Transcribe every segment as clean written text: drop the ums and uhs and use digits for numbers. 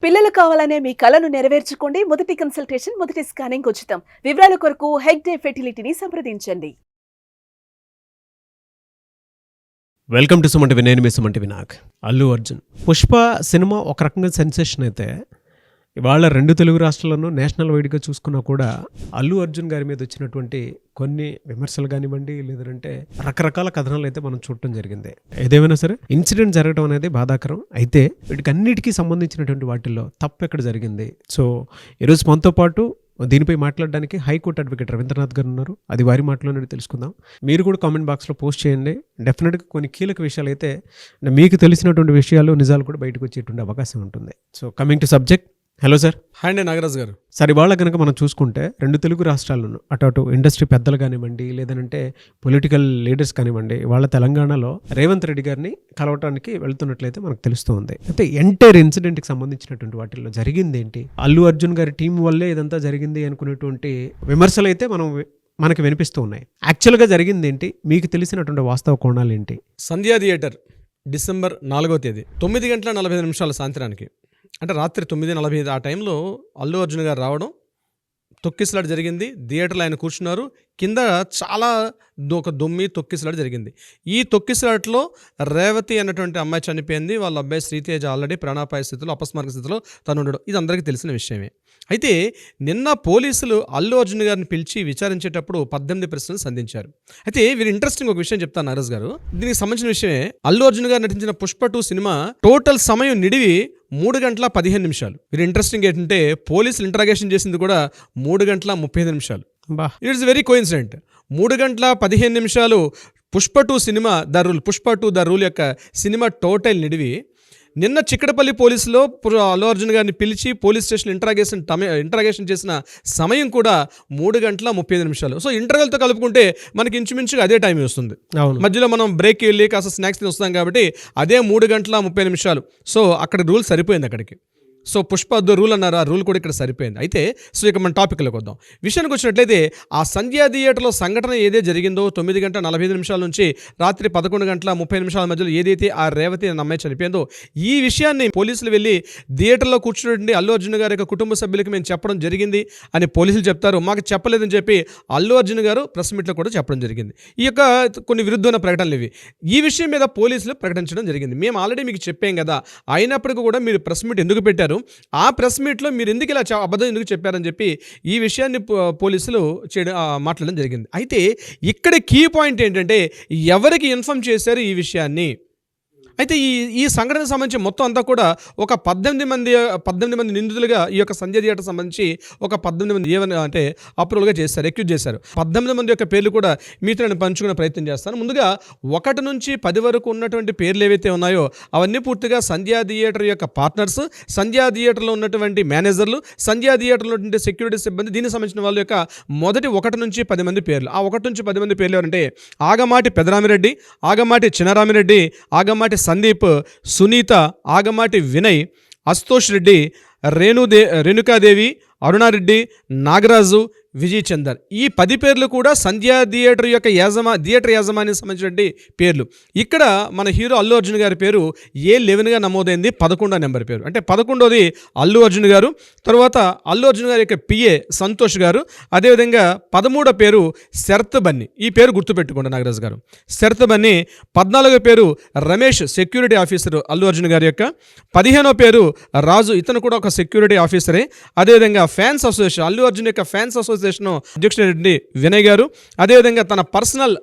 పిల్లలు కావాలనే మీ కలను నెరవేర్చుకోండి. మొదటి కన్సల్టేషన్, మొదటి స్కానింగ్ ఉచితం. వివరాల కొరకు హెగ్డే ఫెర్టిలిటీని సంప్రదించండి. వెల్కమ్ టు సుమంటి నేను మీ సుమంటి వినాయక్. అల్లు అర్జున్ పుష్ప సినిమా ఒక రకంగా సెన్సేషన్ అయితే ఇవాళ రెండు తెలుగు రాష్ట్రాలను నేషనల్ వైడ్గా చూసుకున్నా కూడా అల్లు అర్జున్ గారి మీద వచ్చినటువంటి కొన్ని విమర్శలు కానివ్వండి, లేదంటే రకరకాల కథనాలు అయితే మనం చూడటం జరిగింది. ఏదేమైనా సరే ఇన్సిడెంట్ జరగడం అనేది బాధాకరం. అయితే వీటికి అన్నిటికీ సంబంధించినటువంటి వాటిల్లో తప్పు ఎక్కడ జరిగింది. సో ఈరోజు మనతో పాటు దీనిపై మాట్లాడడానికి హైకోర్టు అడ్వకేట్ రవీంద్రనాథ్ గారు ఉన్నారు. అది వారి మాటలోనే తెలుసుకుందాం. మీరు కూడా కామెంట్ బాక్స్లో పోస్ట్ చేయండి. డెఫినెట్గా కొన్ని కీలక విషయాలు అయితే మీకు తెలిసినటువంటి విషయాలు నిజాలు కూడా బయటకు వచ్చేటువంటి అవకాశం ఉంటుంది. So coming to subject. Hello sir. Hi అండి నాగరాజ్ గారు. సార్, ఇవాళ కనుక మనం చూసుకుంటే రెండు తెలుగు రాష్ట్రాలను అటు ఇండస్ట్రీ పెద్దలు కానివ్వండి, లేదంటే పొలిటికల్ లీడర్స్ కానివ్వండి, వాళ్ళ తెలంగాణలో రేవంత్ రెడ్డి గారిని కలవటానికి వెళ్తున్నట్లయితే మనకు తెలుస్తుంది. అయితే ఎంటైర్ ఇన్సిడెంట్కి సంబంధించినటువంటి వాటిల్లో జరిగింది ఏంటి, అల్లు అర్జున్ గారి టీం వల్లే ఇదంతా జరిగింది అనుకునేటువంటి విమర్శలు అయితే మనకి వినిపిస్తూ ఉన్నాయి. యాక్చువల్గా జరిగింది ఏంటి, మీకు తెలిసినటువంటి వాస్తవ కోణాలు ఏంటి? సంధ్యా థియేటర్ డిసెంబర్ 4వ తేదీ 9:45 సాయంత్రానికి, అంటే రాత్రి 9:45 ఆ టైంలో అల్లు అర్జున్ గారు రావడం, తొక్కిసలాట జరిగింది. థియేటర్లో ఆయన కూర్చున్నారు. కింద చాలా ఒక తొక్కిసలాట జరిగింది. ఈ తొక్కిసలాటలో రేవతి అన్నటువంటి అమ్మాయి చనిపోయింది. వాళ్ళ అబ్బాయి శ్రీతేజ ఆల్రెడీ ప్రాణాపాయ స్థితిలో, అపస్మారక స్థితిలో తను ఉండడం, ఇది అందరికీ తెలిసిన విషయమే. అయితే నిన్న పోలీసులు అల్లు అర్జున్ గారిని పిలిచి విచారించేటప్పుడు 18 ప్రశ్నలు సంధించారు. అయితే వీరు ఇంట్రెస్టింగ్ ఒక విషయం చెప్తాను నరేష్ గారు. దీనికి సంబంధించిన విషయమే, అల్లు అర్జున్ గారు నటించిన పుష్ప 2 సినిమా టోటల్ సమయం నిడివి 3:15. వీరు ఇంట్రెస్టింగ్ ఏంటంటే పోలీసులు ఇంటరాగేషన్ చేసింది కూడా 3:35. It's very coincident. 3:15 Pushpa 2 cinema Pushpa 2 the rule యొక్క సినిమా టోటల్ నిడివి. నిన్న చిక్కడపల్లి పోలీసులో అల్లు అర్జున్ గారిని పిలిచి పోలీస్ స్టేషన్ ఇంటరాగేషన్ చేసిన సమయం కూడా 3:35. సో ఇంటర్వెల్తో కలుపుకుంటే మనకి ఇంచుమించుగా అదే టైం వస్తుంది. మధ్యలో మనం బ్రేక్ వెళ్ళి కాస్త స్నాక్స్ తిని వస్తాం కాబట్టి అదే 3:30. సో అక్కడ రూల్ సరిపోయింది అక్కడికి. సో పుష్ప ద రూల్ అన్నారు, ఆ రూల్ కూడా ఇక్కడ సరిపోయింది. అయితే సో ఇక మన టాపిక్లోకి వద్దాం. విషయానికి వచ్చినట్లయితే ఆ సంధ్యా థియేటర్లో సంఘటన ఏదే జరిగిందో 9:45 నుంచి రాత్రి 11:30 మధ్యలో ఏదైతే ఆ రేవతి అనే అమ్మాయి చనిపోయిందో, ఈ విషయాన్ని పోలీసులు వెళ్ళి థియేటర్లో కూర్చున్నటువంటి అల్లు అర్జున్ గారి యొక్క కుటుంబ సభ్యులకి మేము చెప్పడం జరిగింది అని పోలీసులు చెప్తారు. మాకు చెప్పలేదని చెప్పి అల్లు అర్జున్ గారు ప్రెస్ మీట్లో కూడా చెప్పడం జరిగింది. ఈ యొక్క కొన్ని విరుద్ధమైన ప్రకటనలు ఇవి. ఈ విషయం మీద పోలీసులు ప్రకటించడం జరిగింది. మేము ఆల్రెడీ మీకు చెప్పాం కదా, అయినప్పటికీ కూడా మీరు ప్రెస్ మీట్ ఎందుకు పెట్టారు, ఆ ప్రెస్ మీట్లో మీరు ఎందుకు ఇలా అబద్ధం ఎందుకు చెప్పారని చెప్పి ఈ విషయాన్ని పోలీసులు మాట్లాడడం జరిగింది. అయితే ఇక్కడ కీ పాయింట్ ఏంటంటే ఎవరికి ఇన్ఫార్మ్ చేశారు ఈ విషయాన్ని. అయితే ఈ సంఘటనకు సంబంధించి మొత్తం అంతా కూడా ఒక 18 మంది నిందితులుగా ఈ యొక్క సంధ్య థియేటర్ సంబంధించి ఒక 18 మంది అంటే అప్రూవల్గా చేశారు, ఎక్యూజ్ చేశారు. 18 మంది యొక్క పేర్లు కూడా మీతో నేను పంచుకునే ప్రయత్నం చేస్తాను. ముందుగా 1 నుంచి 10 వరకు ఉన్నటువంటి పేర్లు ఏవైతే ఉన్నాయో అవన్నీ పూర్తిగా సంధ్యా థియేటర్ యొక్క పార్ట్నర్స్, సంధ్యా థియేటర్లో ఉన్నటువంటి మేనేజర్లు, సంధ్యా థియేటర్లో ఉన్నటువంటి సెక్యూరిటీ సిబ్బంది, దీనికి సంబంధించిన వాళ్ళ యొక్క మొదటి 1 నుంచి 10 మంది పేర్లు. ఆ 1 నుంచి 10 మంది పేర్లు ఎవరంటే ఆగమాటి పెదరామిరెడ్డి, ఆగమాటి చినరామిరెడ్డి, ఆగమాటి సందీప్, సునీత, ఆగమాటి వినయ్, అస్తోష్ రెడ్డి, రేణుకాదేవి, అరుణారెడ్డి, నాగరాజు, విజయ్ చందర్. ఈ 10 పేర్లు కూడా సంధ్యా థియేటర్ యొక్క థియేటర్ యాజమాన్యానికి సంబంధించినటువంటి పేర్లు. ఇక్కడ మన హీరో అల్లు అర్జున్ గారి పేరు A11గా నమోదైంది, 11వ నెంబర్ పేరు. అంటే 11వది అల్లు అర్జున్ గారు, తర్వాత అల్లు అర్జున్ గారి యొక్క PA సంతోష్ గారు, అదేవిధంగా 13వ పేరు శరత్ బన్నీ. ఈ పేరు గుర్తుపెట్టుకోండి నాగరాజు గారు, శరత్ బన్నీ. 14వ పేరు రమేష్, సెక్యూరిటీ ఆఫీసర్ అల్లు అర్జున్ గారి యొక్క. 15వ పేరు రాజు, ఇతను కూడా ఒక సెక్యూరిటీ ఆఫీసరే. అదేవిధంగా ఫ్యాన్స్ అసోసియేషన్, అల్లు అర్జున్ యొక్క ఫ్యాన్స్ అసోసియేషన్ అధ్యక్షుడు వినయ్ గారు. అదేవిధంగా తన పర్సనల్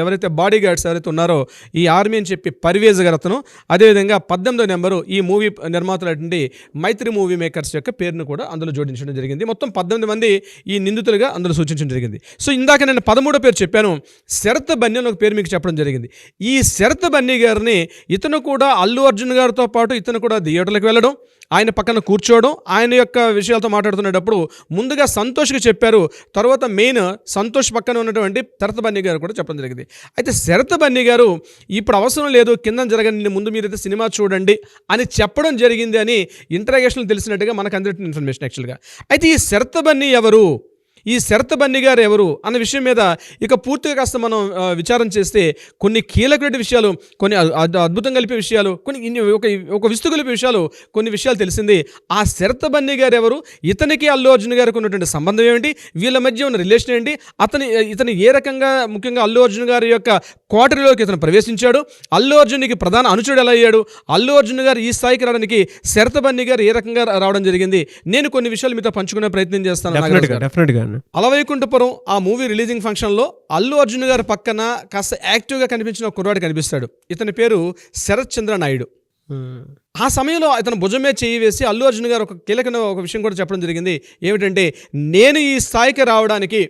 ఎవరైతే బాడీ గార్డ్స్ ఎవరైతే ఉన్నారో ఈ ఆర్మీ అని చెప్పి పర్వేజ్ గారు అతను. అదేవిధంగా 18వ నెంబరు ఈ మూవీ నిర్మాతలటువంటి మైత్రి మూవీ మేకర్స్ యొక్క పేరును కూడా అందులో జోడించడం జరిగింది. మొత్తం 18 మంది ఈ నిందితులుగా అందులో సూచించడం జరిగింది. సో ఇందాక నేను 13వ పేరు చెప్పాను, శరత్ బన్నీ అని ఒక పేరు మీకు చెప్పడం జరిగింది. ఈ శరత్ బన్నీ గారిని ఇతను కూడా అల్లు అర్జున్ గారితో పాటు ఇతను కూడా థియేటర్లకు వెళ్ళడం, ఆయన పక్కన కూర్చోవడం, ఆయన యొక్క విషయాలతో మాట్లాడుతున్నప్పుడు ముందుగా సంతోష్కి చెప్పారు, తర్వాత మెయిన్ సంతోష్ పక్కన ఉన్నటువంటి శరత్ బన్నీ గారు కూడా చెప్పడం జరిగింది. అయితే శరత్ బన్నీ గారు ఇప్పుడు అవసరం లేదు, కింద జరగని ముందు మీరైతే సినిమా చూడండి అని చెప్పడం జరిగింది అని ఇంటరాగేషన్లో తెలిసినట్టుగా మనకు అందరికీ ఇన్ఫర్మేషన్ యాక్చువల్గా. అయితే ఈ శరత్ బన్నీ ఎవరు, ఈ శరత్ బన్నీ గారు ఎవరు అన్న విషయం మీద ఇక పూర్తిగా కాస్త మనం విచారం చేస్తే కొన్ని కీలకమైన విషయాలు, కొన్ని అద్భుతం కలిపే విషయాలు, కొన్ని ఒక విస్తు కలిపే విషయాలు, కొన్ని విషయాలు తెలిసింది. ఆ శరత్ బన్నీ గారు ఎవరు, ఇతనికి అల్లు అర్జున్ గారికి ఉన్నటువంటి సంబంధం ఏమిటి, వీళ్ళ మధ్య ఉన్న రిలేషన్ ఏంటి, ఇతను ఏ రకంగా ముఖ్యంగా అల్లు అర్జున్ గారి యొక్క కోటరీలోకి ఇతను ప్రవేశించాడు, అల్లు అర్జున్కి ప్రధాన అనుచరుడు ఎలా అయ్యాడు, అల్లు అర్జున్ గారు ఈ స్థాయికి రావడానికి శరత్ బన్నీ గారు ఏ రకంగా రావడం జరిగింది, నేను కొన్ని విషయాలు మీతో పంచుకునే ప్రయత్నం చేస్తాను. అలవైకుంఠపురం ఆ మూవీ రిలీజింగ్ ఫంక్షన్లో అల్లు అర్జున్ గారి పక్కన కాస్త యాక్టివ్గా కనిపించిన ఒక కుర్రాడు కనిపిస్తాడు. ఇతని పేరు శరత్ చంద్ర నాయుడు. ఆ సమయంలో ఇతను భుజమే చేయి వేసి అల్లు అర్జున్ గారు ఒక కీలకమైన ఒక విషయం కూడా చెప్పడం జరిగింది. ఏమిటంటే, నేను ఈ స్థాయికి రావడానికి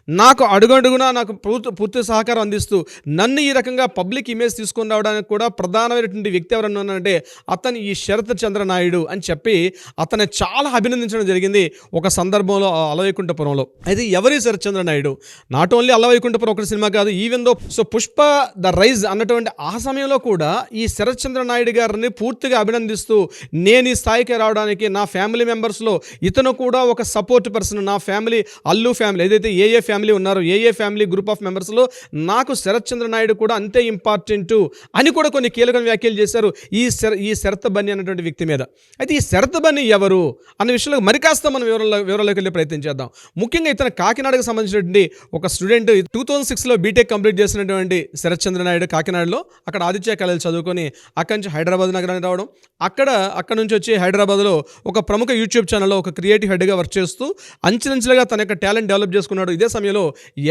నాకు అడుగడుగునా నాకు పూర్తి సహకారం అందిస్తూ నన్ను ఈ రకంగా పబ్లిక్ ఇమేజ్ తీసుకొని రావడానికి కూడా ప్రధానమైనటువంటి వ్యక్తి ఎవరన్నా అంటే అతను ఈ శరత్ చంద్ర నాయుడు అని చెప్పి అతన్ని చాలా అభినందించడం జరిగింది ఒక సందర్భంలో అలవైకుంఠపురంలో. అయితే ఎవరి శరత్ చంద్ర నాయుడు? నాట్ ఓన్లీ అలవైకుంఠపురం ఒక సినిమా కాదు, even though Pushpa the rise అన్నటువంటి ఆ సమయంలో కూడా ఈ శరత్ చంద్ర నాయుడు గారిని పూర్తిగా అభినందిస్తూ నేను ఈ స్థాయికి రావడానికి నా ఫ్యామిలీ మెంబర్స్లో ఇతను కూడా ఒక సపోర్ట్ పర్సన్, నా ఫ్యామిలీ అల్లు ఫ్యామిలీ ఏదైతే ఏ ఫ్యామిలీ ఉన్నారు, ఏ ఫ్యామిలీ గ్రూప్ ఆఫ్ మెంబర్స్లో నాకు శరత్ చంద్ర నాయుడు కూడా అంతే ఇంపార్టెంట్ అని కూడా కొన్ని కీలకమైన వ్యాఖ్యలు చేశారు ఈ శరత్ బన్నీ అన్నటువంటి వ్యక్తి మీద. అయితే ఈ శరత్ బన్నీ ఎవరు అన్న విషయంలో మరి కాస్త మనం వివరాల్లోకి వెళ్ళే ప్రయత్నం చేద్దాం. ముఖ్యంగా ఇతను కాకినాడకు సంబంధించినటువంటి ఒక స్టూడెంట్. 2006లో బీటెక్ కంప్లీట్ చేసినటువంటి శరత్ చంద్ర నాయుడు కాకినాడలో అక్కడ ఆదిత్య కళలు చదువుకొని అక్కడి నుంచి హైదరాబాద్ నగరానికి రావడం, అక్కడ నుంచి వచ్చి హైదరాబాద్లో ఒక ప్రముఖ యూట్యూబ్ ఛానల్లో ఒక క్రియేటివ్ హెడ్గా వర్క్ చేస్తూ అంచెలంచెలుగా తన యొక్క టాలెంట్ డెవలప్ చేసుకున్నాడు. ఇదే సమయంలో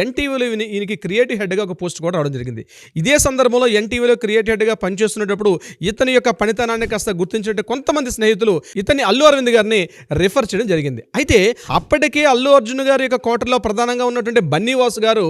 ఎన్టీవీలో ఈయనకి క్రియేటివ్ హెడ్గా ఒక పోస్ట్ కూడా రావడం జరిగింది. ఇదే సందర్భంలో ఎన్టీవీలో క్రియేటివ్ హెడ్గా పనిచేస్తున్నప్పుడు ఇతని యొక్క పనితనాన్ని కాస్త గుర్తించినట్టు కొంతమంది స్నేహితులు ఇతన్ని అల్లు అరవింద్ గారిని రిఫర్ చేయడం జరిగింది. అయితే అప్పటికే అల్లు అర్జున్ గారి యొక్క కోటర్లో ప్రధానంగా ఉన్నటువంటి బన్నీ వాసు గారు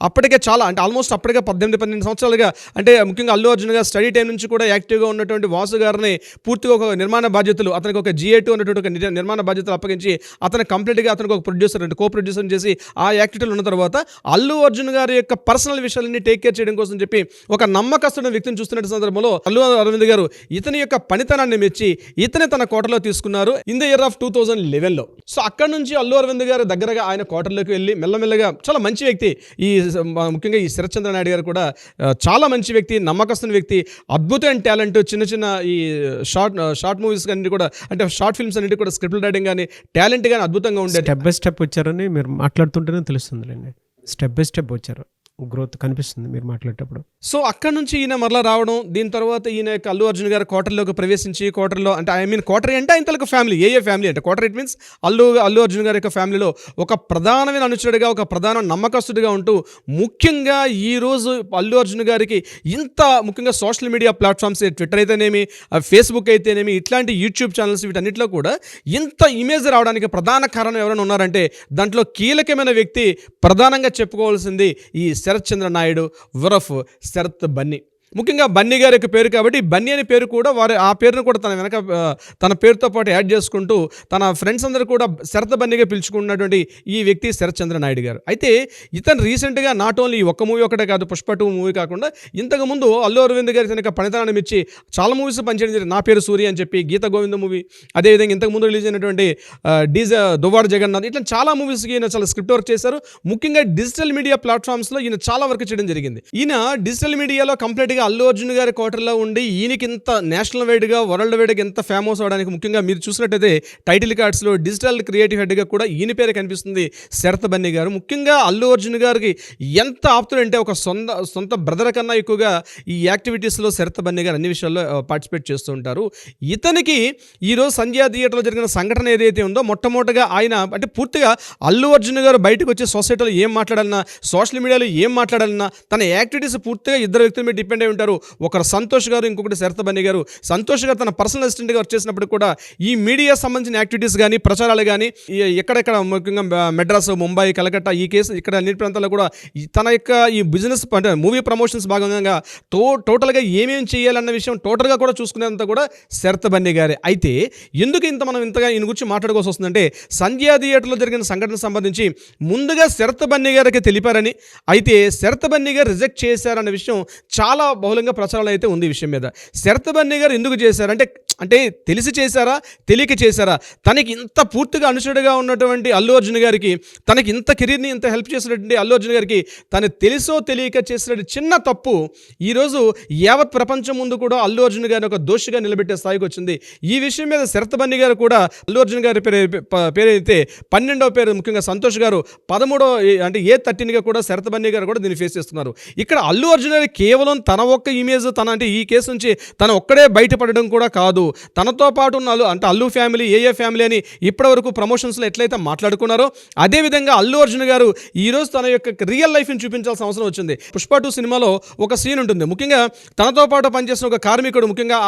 అప్పటికే చాలా అంటే ఆల్మోస్ట్ అప్పటికే 18-12 సంవత్సరాలుగా అంటే ముఖ్యంగా అల్లు అర్జున్ గారు స్టడీ టైం నుంచి కూడా యాక్టివ్గా ఉన్నటువంటి వాసు గారిని పూర్తిగా ఒక నిర్మాణ బాధ్యతలు అతనికి ఒక GA2 అన్నటువంటి ఒక నిర్మాణ బాధ్యతలు అప్పగించి అతను కంప్లీట్గా అతనికి ఒక ప్రొడ్యూసర్ అంటే కో ప్రొడ్యూసర్ చేసి ఆ యాక్టివిటీలు ఉన్న తర్వాత అల్లు అర్జున్ గారి యొక్క పర్సనల్ విషయాలన్నీ టేక్ కేర్ చేయడం కోసం చెప్పి ఒక నమ్మకస్తున్న వ్యక్తిని చూస్తున్న సందర్భంలో అల్లు అరవింద్ గారు ఇతని యొక్క పనితనాన్ని మెచ్చి ఇతని తన కోటలో తీసుకున్నారు ఇన్ ద ఇయర్ ఆఫ్ 2011లో. సో అక్కడ నుంచి అల్లు అరవింద్ గారు దగ్గరగా ఆయన కోటలోకి వెళ్ళి మెల్లమెల్లగా చాలా మంచి వ్యక్తి, ముఖ్యంగా ఈ శరత్ చంద్ర నాయుడు గారు కూడా చాలా మంచి వ్యక్తి, నమ్మకస్తున్న వ్యక్తి, అద్భుతమైన టాలెంట్, చిన్న ఈ షార్ట్ మూవీస్ అన్నిటి కూడా అంటే షార్ట్ ఫిల్మ్స్ అన్నిటి కూడా స్క్రిప్ట్ రైటింగ్ కానీ టాలెంట్ కానీ అద్భుతంగా ఉండేది. స్టెప్ బై స్టెప్ వచ్చారని మీరు మాట్లాడుతుంటేనే తెలుస్తుందిలేండి. స్టెప్ బై స్టెప్ వచ్చారు, గ్రోత్ కనిపిస్తుంది మీరు మాట్లాడేటప్పుడు. సో అక్కడ నుంచి ఈయన మరలా రావడం, దీని తర్వాత ఈయన యొక్క అల్లు అర్జున్ గారు కోటర్లోకి ప్రవేశించి కోటర్లో అంటే కోటరీ అంటే ఇంతలో ఫ్యామిలీ ఫ్యామిలీ అంటే coterie it means Allu Arjun గారి యొక్క ఫ్యామిలీలో ఒక ప్రధానమైన అనుచరుడిగా ఒక ప్రధాన నమ్మకస్తుడిగా ఉంటూ ముఖ్యంగా ఈరోజు అల్లు అర్జున్ గారికి ఇంత ముఖ్యంగా సోషల్ మీడియా ప్లాట్ఫామ్స్ ట్విట్టర్ అయితేనేమి ఫేస్బుక్ అయితేనేమి ఇట్లాంటి యూట్యూబ్ ఛానల్స్ వీటన్నిటిలో కూడా ఇంత ఇమేజ్ రావడానికి ప్రధాన కారణం ఎవరైనా ఉన్నారంటే దాంట్లో కీలకమైన వ్యక్తి ప్రధానంగా చెప్పుకోవాల్సింది ఈ శరత్ చంద్ర నాయుడు ఉరఫ్ శరత్ బన్నీ. ముఖ్యంగా బన్నీ గారి యొక్క పేరు కాబట్టి బన్నీ అనే పేరు కూడా ఆ పేరును కూడా తన పేరుతో పాటు యాడ్ చేసుకుంటూ తన ఫ్రెండ్స్ అందరూ కూడా శరత్ బన్నీగా పిలుచుకున్నటువంటి ఈ వ్యక్తి శరత్ చంద్ర నాయుడు గారు. అయితే ఇతను రీసెంట్గా నాట్ ఓన్లీ ఒక్క మూవీ ఒకటే కాదు, పుష్ప 2 మూవీ కాకుండా ఇంతకుముందు అల్లు అరవింద్ గారి తన యొక్క పనితనాన్ని మెచ్చి చాలా మూవీస్ పనిచేయడం జరిగింది. నా పేరు సూర్య అని చెప్పి, గీత గోవింద మూవీ, అదేవిధంగా ఇంతకుముందు రిలీజ్ అయినటువంటి దువ్వాడ జగన్నాథ్, ఇట్లా చాలా మూవీస్కి ఈయన చాలా స్క్రిప్ట్ వర్క్ చేశారు. ముఖ్యంగా డిజిటల్ మీడియా ప్లాట్ఫామ్స్లో ఈయన చాలా వర్క్ చేయడం జరిగింది. ఈయన డిజిటల్ మీడియాలో కంప్లీట్గా అల్లు అర్జున్ గారి కోటర్లో ఉండి ఈయనకి ఇంత నేషనల్ వైడ్గా వరల్డ్ వైడ్గా ఎంత ఫేమస్ అవడానికి ముఖ్యంగా మీరు చూసినట్టయితే టైటిల్ కార్డ్స్లో డిజిటల్ క్రియేటివ్ హెడ్గా కూడా ఈయన పేరు కనిపిస్తుంది శరత్ బన్నీ గారు. ముఖ్యంగా అల్లు అర్జున్ గారికి ఎంత ఆప్తులు అంటే ఒక సొంత బ్రదర్ కన్నా ఎక్కువగా ఈ యాక్టివిటీస్లో శరత్ బన్నీ గారు అన్ని విషయాల్లో పార్టిసిపేట్ చేస్తూ ఉంటారు. ఇతనికి ఈరోజు సంధ్యా థియేటర్లో జరిగిన సంఘటన ఏదైతే ఉందో మొట్టమొదటిగా ఆయన అంటే పూర్తిగా అల్లు అర్జున్ గారు బయటకు వచ్చి సొసైటీలో ఏం మాట్లాడాలన్నా సోషల్ మీడియాలో ఏం మాట్లాడాలన్నా తన యాక్టివిటీస్ పూర్తిగా ఇద్దరు వ్యక్తుల మీద డిపెండ్ అయి ఉంటారు. ఒకరు సంతోష్ గారు, ఇంకొకటి శరత్ బన్నీ గారు. సంతోష్ గారు తన పర్సనల్ అసిస్టెంట్గా వర్క్ చేసినప్పుడు కూడా ఈ మీడియా సంబంధించిన యాక్టివిటీస్ కానీ ప్రచారాలు కానీ ఎక్కడెక్కడ ముఖ్యంగా మెడ్రాస్, ముంబై, కలకత్తా ఈ కేసు ఇక్కడ అన్ని ప్రాంతాల్లో కూడా తన యొక్క ఈ బిజినెస్ అంటే మూవీ ప్రమోషన్స్ భాగంగా టోటల్గా ఏమేమి చేయాలన్న విషయం టోటల్గా కూడా చూసుకునేంత కూడా శరత్ బన్నీ గారే. అయితే ఎందుకు మనం ఇంతగా ఈయన గురించి మాట్లాడుకోవాల్సి వస్తుందంటే సంధ్యా థియేటర్లో జరిగిన సంఘటన సంబంధించి ముందుగా శరత్ బన్నీ గారికి తెలిపారని, అయితే శరత్ బన్నీ గారు రిజెక్ట్ చేశారన్న విషయం చాలా బహుళంగా ప్రచారాలు అయితే ఉంది. ఈ విషయం మీద శరత్ బన్నీ గారు ఎందుకు చేశారంటే అంటే తెలిసి చేశారా తెలియక చేశారా, తనకి ఇంత పూర్తిగా అనుచరుడుగా ఉన్నటువంటి అల్లు అర్జున్ గారికి, తనకి ఇంత కెరీర్ని ఇంత హెల్ప్ చేసినటువంటి అల్లు అర్జున్ గారికి తను తెలుసో తెలియక చేసిన చిన్న తప్పు ఈరోజు యావత్ ప్రపంచం ముందు కూడా అల్లు అర్జున్ గారిని ఒక దోషిగా నిలబెట్టే స్థాయికి వచ్చింది. ఈ విషయం మీద శరత్ బన్నీ గారు కూడా అల్లు అర్జున్ గారి పేరు అయితే 12వ పేరు ముఖ్యంగా సంతోష్ గారు 13వ అంటే A13గా కూడా శరత్ బన్నీ గారు కూడా దీన్ని ఫేస్ చేస్తున్నారు. ఇక్కడ అల్లు అర్జున్ గారు కేవలం తన ఒక్క ఇమేజ్ తన అంటే ఈ కేసు నుంచి తన ఒక్కడే బయటపడడం కూడా కాదు, తనతో పాటు ఉన్న అల్లు ఫ్యామిలీ ఏ ఫ్యామిలీ అని ఇప్పటివరకు ప్రమోషన్స్లో ఎట్లయితే మాట్లాడుకున్నారో అదేవిధంగా అల్లు అర్జున్ గారు ఈరోజు తన యొక్క రియల్ లైఫ్ని చూపించాల్సిన అవసరం వచ్చింది. పుష్ప 2 సినిమాలో ఒక సీన్ ఉంటుంది, ముఖ్యంగా తనతో పాటు పనిచేసిన ఒక కార్మికుడు ముఖ్యంగా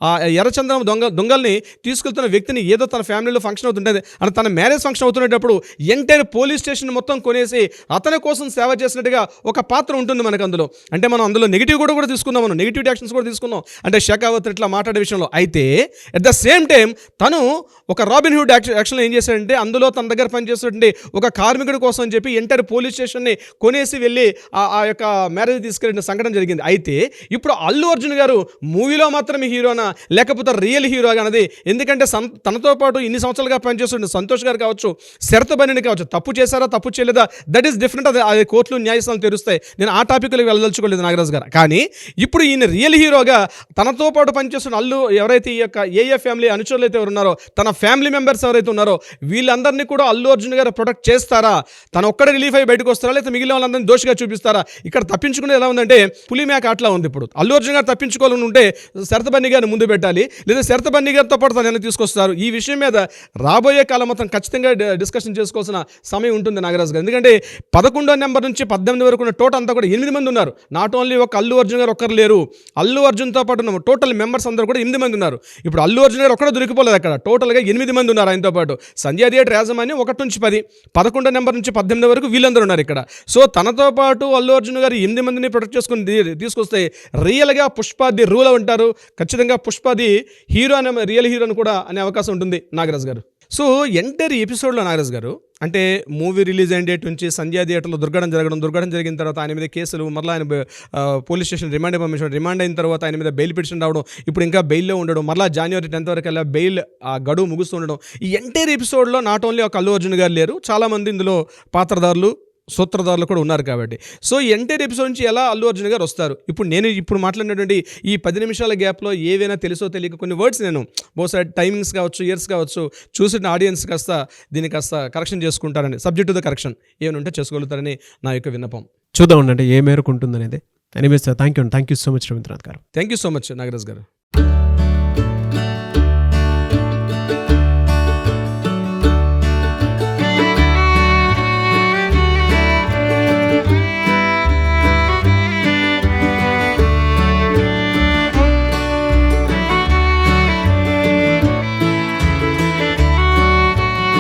ఆ ఎర్రచంద్రం దొంగల్ని తీసుకెళ్తున్న వ్యక్తిని ఏదో తన ఫ్యామిలీలో ఫంక్షన్ అవుతుంటుంది అంటే తన మ్యారేజ్ ఫంక్షన్ అవుతున్నప్పుడు ఎంటైర్ పోలీస్ స్టేషన్ మొత్తం కొనేసి అతని కోసం సేవ చేసినట్టుగా ఒక పాత్ర ఉంటుంది మనకు అందులో. అంటే మనం అందులో నెగిటివ్ కూడా తీసుకున్నాం, మనం నెగిటివ్ యాక్షన్స్ కూడా తీసుకున్నాం అంటే షెకావత్ ఇట్లా మాట్లాడే విషయంలో. అయితే అట్ ద సేమ్ టైం తను ఒక రాబిన్ హుడ్ యాక్షన్లో ఏం చేశాడంటే అందులో తన దగ్గర పనిచేస్తుంటే ఒక కార్మికుడి కోసం అని చెప్పి ఎంటైర్ పోలీస్ స్టేషన్ని కొనేసి వెళ్ళి ఆ యొక్క మ్యారేజ్ తీసుకెళ్ళిన సంఘటన జరిగింది. అయితే ఇప్పుడు అల్లు అర్జున్ గారు మూవీలో మాత్రమే హీరోనా లేకపోతే రియల్ హీరోగా అన్నది, ఎందుకంటే తనతో పాటు ఇన్ని సంవత్సరాలుగా పనిచేస్తుండే సంతోష్ గారు కావచ్చు, శరత్ బన్నీ కావచ్చు, తప్పు చేశారా తప్పు చేయలేదా దట్ ఈస్ డిఫరెంట్. అది కోర్టులు న్యాయస్థానాలు తెరుస్తాయి, నేను ఆ టాపిక్లోకి వెళ్ళదలుచుకోలేదు నాగరాజు గారు. కానీ ఇప్పుడు ఈయన రియల్ హీరోగా తనతో పాటు పనిచేస్తున్న అల్లు ఎవరైతే ఈ యొక్క ఏ ఫ్యామిలీ అనుచరులు అయితే ఉన్నారో తన ఫ్యామిలీ మెంబర్స్ ఎవరైతే ఉన్నారో వీళ్ళందరినీ కూడా అల్లు అర్జున్ గారు ప్రొటెక్ట్ చేస్తారా, తన ఒక్కడే రిలీఫ్ అయ్యి బయటకు వస్తారా లేకపోతే మిగిలిన వాళ్ళందరినీ దోషిగా చూపిస్తారా? ఇక్కడ తప్పించుకునేది ఎలా ఉందంటే పులి మేక అట్లా ఉంది. ఇప్పుడు అల్లు అర్జున్ గారు తప్పించుకోవాలని ఉంటే శరత్ బన్నీ గారిని ముందు పెట్టాలి, లేదా శరత్ బన్నీ గారితో పాటు తను తీసుకొస్తారు. ఈ విషయం మీద రాబోయే కాలం మొత్తం ఖచ్చితంగా డిస్కషన్ చేసుకోవాల్సిన సమయం ఉంటుంది నాగరాజు గారు. ఎందుకంటే 11వ నెంబర్ నుంచి 18 వరకు ఉన్న టోటల్ అంతా కూడా 8 మంది ఉన్నారు. నాట్ ఓన్లీ ఒక అల్లు అర్జున్ గారు ఒక్కరు లేరు, అల్లు అర్జున్తో పాటు ఉన్న టోటల్ మెంబర్స్ అందరూ కూడా 8 మంది ఉన్నారు. ఇప్పుడు అల్లు అర్జున్ గారు ఒక్కడ దొరికిపోలేదు, అక్కడ టోటల్గా 8 మంది ఉన్నారు ఆయనతో పాటు. సంధ్యా థియేటర్ యాజమాన్యం 1 నుంచి 10, 11వ నెంబర్ నుంచి 18 వరకు వీళ్ళందరూ ఉన్నారు ఇక్కడ. సో తనతో పాటు అల్లు అర్జున్ గారు 8 మందిని ప్రొటెక్ట్ చేసుకుని తీసుకొస్తే రియల్గా పుష్పది రూల్ ఉంటారు. ఖచ్చితంగా పుష్పది హీరో అనే రియల్ హీరో కూడా అనే అవకాశం ఉంటుంది నాగరాజ్ గారు. సో ఎంటైర్ ఎపిసోడ్లో నాగరాజ్ గారు అంటే మూవీ రిలీజ్ అయిన డేట్ నుంచి సంధ్యా థియేటర్లో దుర్ఘటన జరిగిన తర్వాత ఆయన మీద కేసులు, మరలా ఆయన పోలీస్ స్టేషన్ రిమాండ్ పంపించడం, రిమాండ్ అయిన తర్వాత ఆయన మీద బెయిల్ పిటిషన్ రావడం, ఇప్పుడు ఇంకా బెయిల్లో ఉండడం, మరలా జనవరి 10th వరకు అలా బెయిల్ ఆ గడువు ముగుస్తుండడం. ఈ ఎంటైర్ ఎపిసోడ్లో నాట్ ఓన్లీ ఒక అల్లు అర్జున్ గారు లేరు, చాలామంది ఇందులో పాత్రదారులు సూత్రధారులు కూడా ఉన్నారు కాబట్టి. సో ఎంటైర్ ఎపిసోడ్ నుంచి ఎలా అల్లు అర్జున్ గారు వస్తారు, ఇప్పుడు మాట్లాడినటువంటి ఈ 10 నిమిషాల గ్యాప్లో ఏవైనా తెలుసో తెలియక కొన్ని వర్డ్స్ నేను బహుశా టైమింగ్స్ కావచ్చు, ఇయర్స్ కావచ్చు, చూసిన ఆడియన్స్ దీన్ని కాస్త కరెక్షన్ చేసుకుంటారని, సబ్జెక్ట్ టు ద కరెక్షన్ ఏమైనా ఉంటే చేసుకోగలుగుతారని నా యొక్క విన్నపం. చూద్దాం అంటే ఏ మేరకు ఉంటుందనేది. Anyways thank you so much Ravindranath garu. Thank you so much Nagaraj గారు.